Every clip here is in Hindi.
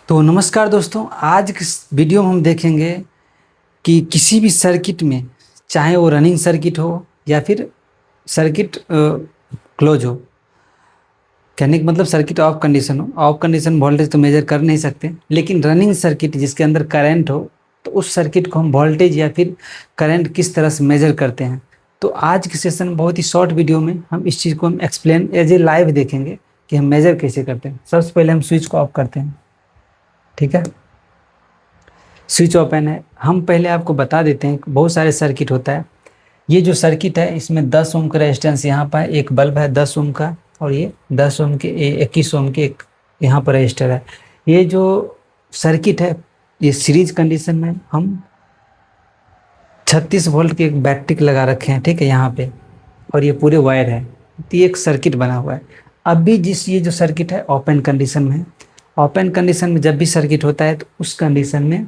तो नमस्कार दोस्तों, आज की इस वीडियो में हम देखेंगे कि किसी भी सर्किट में, चाहे वो रनिंग सर्किट हो या फिर सर्किट क्लोज हो, कहने का मतलब सर्किट ऑफ कंडीशन हो। ऑफ कंडीशन वोल्टेज तो मेजर कर नहीं सकते, लेकिन रनिंग सर्किट जिसके अंदर करंट हो, तो उस सर्किट को हम वोल्टेज या फिर करंट किस तरह से मेजर करते हैं। तो आज के सेशन में बहुत ही शॉर्ट वीडियो में हम इस चीज़ को हम एक्सप्लेन एज ए लाइव देखेंगे कि हम मेजर कैसे करते हैं। सबसे पहले हम स्विच को ऑफ करते हैं, ठीक है। स्विच ओपन है। हम पहले आपको बता देते हैं कि बहुत सारे सर्किट होता है। ये जो सर्किट है इसमें 10 ओम का रेजिस्टेंस यहाँ पर है, एक बल्ब है 10 ओम का, और ये 10 ओम के 21 ओम के एक यहाँ पर रजिस्टर है। ये जो सर्किट है ये सीरीज कंडीशन में हम 36 वोल्ट के एक बैटरी लगा रखे हैं, ठीक है, यहाँ पे, और ये पूरे वायर है। तो ये एक सर्किट बना हुआ है। अभी ये जो सर्किट है ओपन कंडीशन में है। ओपन कंडीशन में जब भी सर्किट होता है तो उस कंडीशन में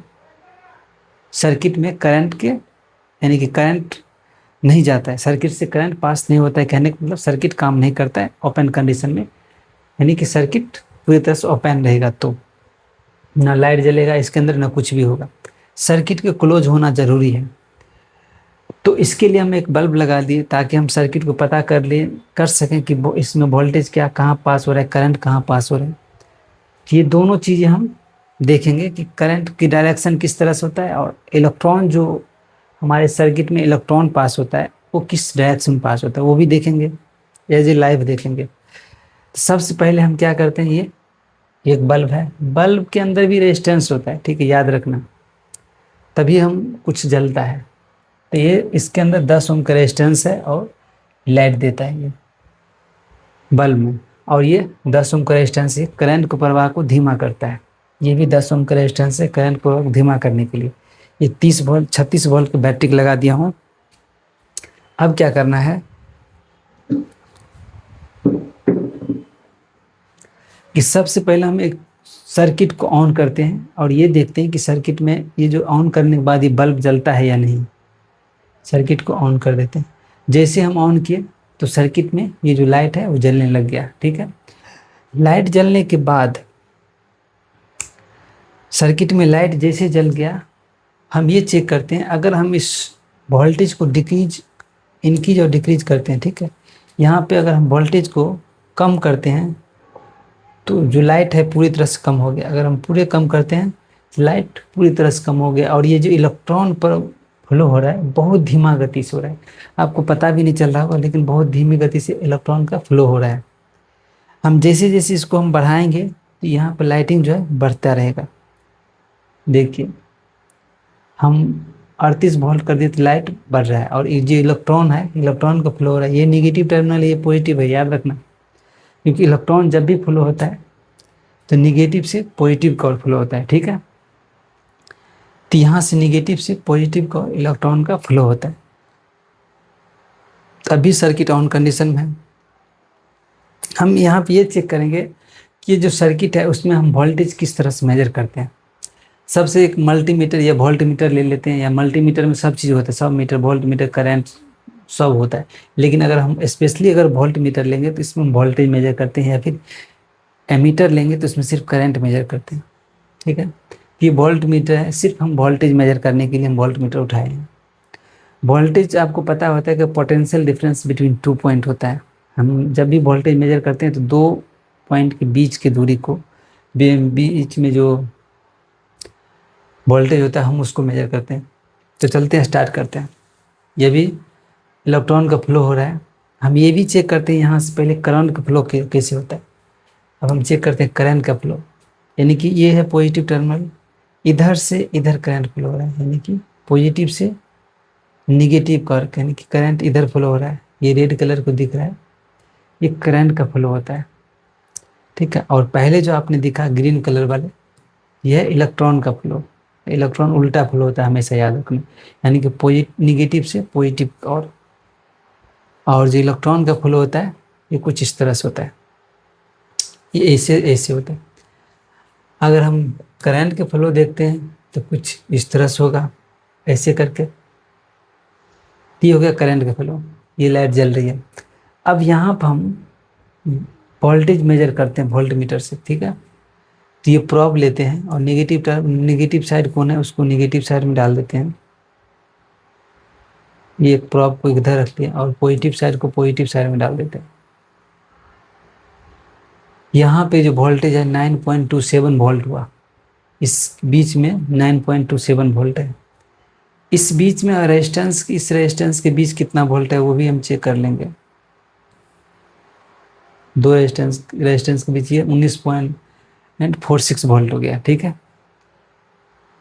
सर्किट में करंट के यानी कि करंट नहीं जाता है, सर्किट से करंट पास नहीं होता है। कहने का मतलब सर्किट काम नहीं करता है ओपन कंडीशन में, यानी कि सर्किट पूरी तरह से ओपन रहेगा तो ना लाइट जलेगा इसके अंदर, ना कुछ भी होगा। सर्किट के क्लोज होना जरूरी है। तो इसके लिए हम एक बल्ब लगा दिए ताकि हम सर्किट को पता कर सकें कि इसमें वोल्टेज क्या कहाँ पास हो रहा है, करंट कहाँ पास हो रहा है। ये दोनों चीज़ें हम देखेंगे कि करंट की डायरेक्शन किस तरह से होता है, और इलेक्ट्रॉन जो हमारे सर्किट में इलेक्ट्रॉन पास होता है वो किस डायरेक्शन में पास होता है, वो भी देखेंगे, एज ए लाइव देखेंगे। तो सबसे पहले हम क्या करते हैं, ये एक बल्ब है, बल्ब के अंदर भी रेजिस्टेंस होता है, ठीक है, याद रखना, तभी हम कुछ जलता है। तो ये इसके अंदर 10 ओम का रेजिस्टेंस है और लाइट देता है ये बल्ब में, और ये 10 ओम का रेजिस्टेंस ये करंट के प्रवाह को धीमा करता है। ये भी 10 ओम का रेजिस्टेंस है करंट को धीमा करने के लिए। ये 30 वोल्ट 36 वोल्ट की बैटरी लगा दिया हूँ। अब क्या करना है कि सबसे पहले हम एक सर्किट को ऑन करते हैं और ये देखते हैं कि सर्किट में ये जो ऑन करने के बाद ये बल्ब जलता है या नहीं। सर्किट को ऑन कर देते हैं। जैसे हम ऑन किए तो सर्किट में ये जो लाइट है वो जलने लग गया, ठीक है। लाइट जलने के बाद सर्किट में लाइट जैसे जल गया, हम ये चेक करते हैं अगर हम इस वोल्टेज को इंक्रीज और डिक्रीज करते हैं, ठीक है। यहाँ पे अगर हम वोल्टेज को कम करते हैं तो जो लाइट है पूरी तरह से कम हो गया। अगर हम पूरे कम करते हैं लाइट पूरी तरह से कम हो गया, और ये जो इलेक्ट्रॉन पर फ्लो हो रहा है बहुत धीमा गति से हो रहा है। आपको पता भी नहीं चल रहा होगा, लेकिन बहुत धीमी गति से इलेक्ट्रॉन का फ्लो हो रहा है। हम जैसे जैसे इसको हम बढ़ाएंगे तो यहाँ पर लाइटिंग जो है बढ़ता रहेगा। देखिए हम 38 वोल्ट कर दिए तो लाइट बढ़ रहा है, और ये जो इलेक्ट्रॉन है इलेक्ट्रॉन का फ्लो हो रहा है, ये निगेटिव टर्मिनल ये पॉजिटिव है, याद रखना। क्योंकि इलेक्ट्रॉन जब भी फ्लो होता है तो निगेटिव से पॉजिटिव का फ्लो होता है, ठीक है। तो यहाँ से निगेटिव से पॉजिटिव का इलेक्ट्रॉन का फ्लो होता है। तभी सर्किट ऑन कंडीशन में है। हम यहाँ पे ये चेक करेंगे कि ये जो सर्किट है उसमें हम वोल्टेज किस तरह से मेजर करते हैं। सबसे एक मल्टीमीटर या वोल्ट मीटर ले लेते हैं, या मल्टीमीटर में सब चीज़ होता है, सब मीटर वोल्ट मीटर करंट सब होता है। लेकिन अगर हम स्पेशली अगर वोल्ट मीटर लेंगे तो इसमें वोल्टेज मेजर करते हैं, या फिर एमीटर लेंगे तो इसमें सिर्फ करंट मेजर करते हैं, ठीक है। ये वोल्ट मीटर है, सिर्फ हम वोल्टेज मेजर करने के लिए हम वोल्ट मीटर उठाए हैं। वोल्टेज आपको पता होता है कि पोटेंशियल डिफरेंस बिटवीन 2 पॉइंट होता है। हम जब भी वोल्टेज मेजर करते हैं तो 2 पॉइंट के बीच की दूरी को, बीच में जो वोल्टेज होता है हम उसको मेजर करते हैं। तो चलते हैं, स्टार्ट करते हैं। ये भी इलेक्ट्रॉन का फ्लो हो रहा है। हम ये भी चेक करते हैं यहाँ से पहले करंट का फ्लो कैसे होता है। अब हम चेक करते हैं करंट का फ्लो, यानी कि ये है पॉजिटिव टर्मिनल, इधर से इधर करंट फ्लो हो रहा है, यानी कि पॉजिटिव से निगेटिव करंट, यानी कि करंट इधर फ्लो हो रहा है। ये रेड कलर को दिख रहा है, ये करंट का फ्लो होता है, ठीक है। और पहले जो आपने दिखा ग्रीन कलर वाले, यह इलेक्ट्रॉन का फ्लो। इलेक्ट्रॉन उल्टा फ्लो होता है, हमेशा याद रखना, यानी कि निगेटिव से पॉजिटिव। और जो इलेक्ट्रॉन का फ्लो होता है ये कुछ इस तरह से होता है, ये ऐसे ऐसे होता है। अगर हम करंट के फ्लो देखते हैं तो कुछ इस तरह से होगा, ऐसे करके। ये हो गया करंट का फ्लो, ये लाइट जल रही है। अब यहाँ पर हम वोल्टेज मेजर करते हैं वोल्ट मीटर से, ठीक है। तो ये प्रोब लेते हैं और नेगेटिव साइड कौन है उसको नेगेटिव साइड में डाल देते हैं, ये एक प्रोब को इधर रखते हैं और पॉजिटिव साइड को पॉजिटिव साइड में डाल देते हैं। यहाँ पे जो वोल्टेज है 9.27 वोल्ट हुआ, इस बीच में 9.27 वोल्ट है। इस बीच में रेजिस्टेंस, इस रेजिस्टेंस के बीच कितना वोल्ट है वो भी हम चेक कर लेंगे। दो रेजिस्टेंस के बीच ये 19.46 वोल्ट हो गया, ठीक है।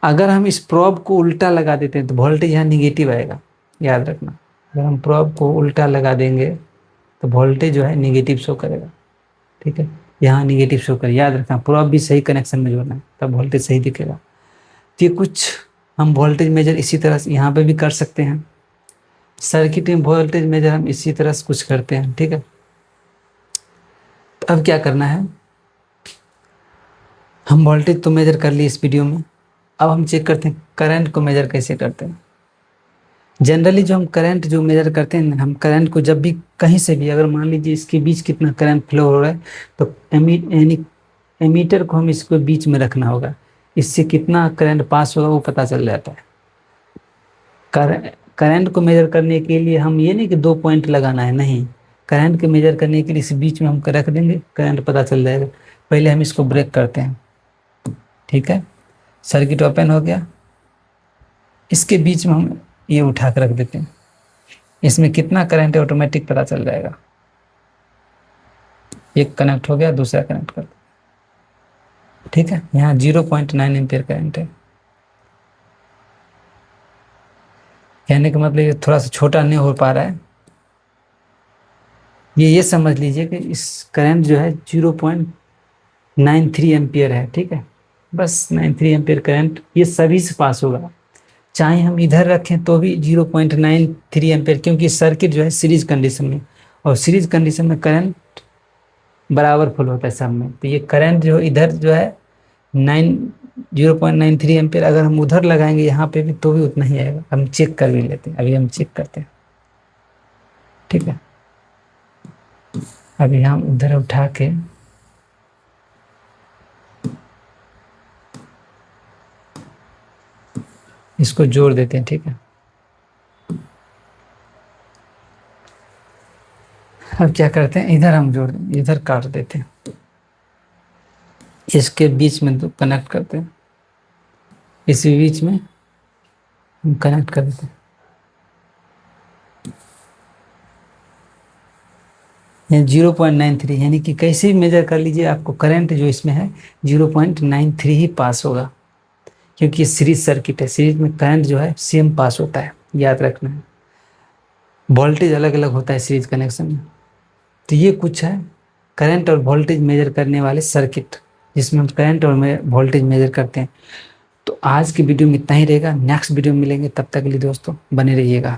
अगर हम इस प्रोब को उल्टा लगा देते हैं तो वोल्टेज यहाँ निगेटिव आएगा, याद रखना। अगर हम प्रोब को उल्टा लगा देंगे तो वोल्टेज जो है निगेटिव शो करेगा, ठीक है। यहाँ निगेटिव शो करेगा, याद रखना। प्रोब भी सही कनेक्शन में जोड़ना है तब वोल्टेज सही दिखेगा। तो ये कुछ हम वोल्टेज मेजर इसी तरह से यहाँ पे भी कर सकते हैं। सर्किट में वोल्टेज मेजर हम इसी तरह से कुछ करते हैं, ठीक है। तो अब क्या करना है, हम वोल्टेज तो मेजर कर लिए इस वीडियो में। अब हम चेक करते हैं करंट को मेजर कैसे करते हैं। जनरली जो हम करंट जो मेजर करते हैं, हम करंट को जब भी कहीं से भी, अगर मान लीजिए इसके बीच कितना करंट फ्लो हो रहा है तो एमीटर को हम इसको बीच में रखना होगा, इससे कितना करंट पास होगा वो पता चल जाता है। करंट को मेजर करने के लिए हम ये नहीं कि 2 पॉइंट लगाना है, नहीं। करंट को मेजर करने के लिए इस बीच में हम रख देंगे, करंट पता चल जाएगा। पहले हम इसको ब्रेक करते हैं, ठीक है। सर्किट ओपन हो गया, इसके बीच में हम ये उठा कर रख देते हैं, इसमें कितना करंट है ऑटोमेटिक पता चल जाएगा। एक कनेक्ट हो गया, दूसरा कनेक्ट कर, ठीक है। यहाँ 0.9 एम्पियर करंट है। कहने का मतलब ये थोड़ा सा छोटा नहीं हो पा रहा है, ये समझ लीजिए कि इस करंट जो है 0.93 एम्पियर है, ठीक है। बस 93 एम्पियर करंट ये सभी से पास होगा, चाहे हम इधर रखें तो भी 0.93 एम्पियर, क्योंकि सर्किट जो है सीरीज कंडीशन में, और सीरीज कंडीशन में करंट बराबर फुल होता है सब में। तो ये करंट जो इधर जो है 0.93 एम्पियर, अगर हम उधर लगाएंगे यहाँ पे भी तो भी उतना ही आएगा। हम चेक कर भी लेते हैं, अभी हम चेक करते हैं, ठीक है। अभी हम उधर उठा के इसको जोड़ देते हैं, ठीक है। अब क्या करते हैं, इधर हम जोड़ दें, इधर काट देते हैं, इसके बीच में तो कनेक्ट करते हैं, इसी बीच में हम कनेक्ट कर देते हैं। 0.93 यानी कि कैसे भी मेजर कर लीजिए, आपको करंट जो इसमें है 0.93 ही पास होगा, क्योंकि सीरीज सर्किट है। सीरीज में करंट जो है सेम पास होता है, याद रखना है। वोल्टेज अलग अलग होता है सीरीज कनेक्शन में। तो ये कुछ है करंट और वोल्टेज मेजर करने वाले सर्किट, जिसमें हम करंट और वोल्टेज मेजर करते हैं। तो आज की वीडियो में इतना ही रहेगा, नेक्स्ट वीडियो में मिलेंगे, तब तक के लिए दोस्तों बने रहिएगा।